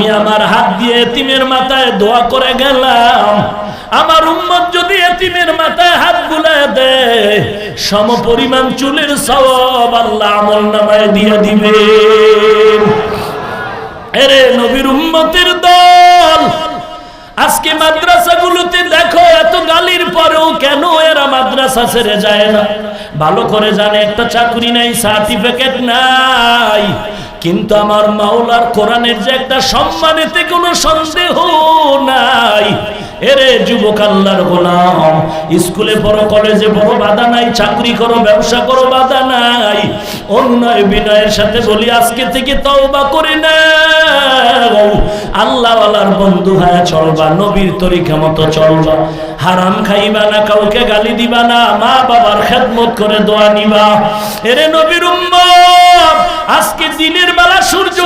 আমি আমার হাত দিয়ে এতিমের মাথায় দোয়া করে গেলাম, আমার উম্মত যদি এতিমের মাথায় হাত বুলায় দেয় সমপরিমাণ চুলের সওয়াব আল্লাহ আমলনামায় দিয়ে দিবে। এরে নবীর উম্মতের দল, আজকে মাদ্রাসাগুলোতে দেখো এত গালির পরেও কেন এরা মাদ্রাসা ছেড়ে যায় না? ভালো করে জানে একটা চাকরি নাই, সার্টিফিকেট নাই, কিন্তু আমার মাওলার কোরআনের যে একটা সম্মান, এতে কোনো সন্দেহ নাই। এরে যুবক আল্লাহর গোলাম, স্কুলে পড়ো, কলেজে পড়ো, বাধা নাই, চাকরি করো, ব্যবসা করো, বাধা নাই। অন্যায় বিনয়ের সাথে বলি আজকে থেকে তওবা করে নাও, আল্লাহওয়ালার বন্ধু হয়ে চলবা, নবীর তরিকা মতো চলবা, হারাম খাইবা না, কাউকে গালি দিবা না, মা বাবার খেদমত করে দোয়া নিবা। এরে নবীর উম্মত, আজকে দিনের বেলা সূর্য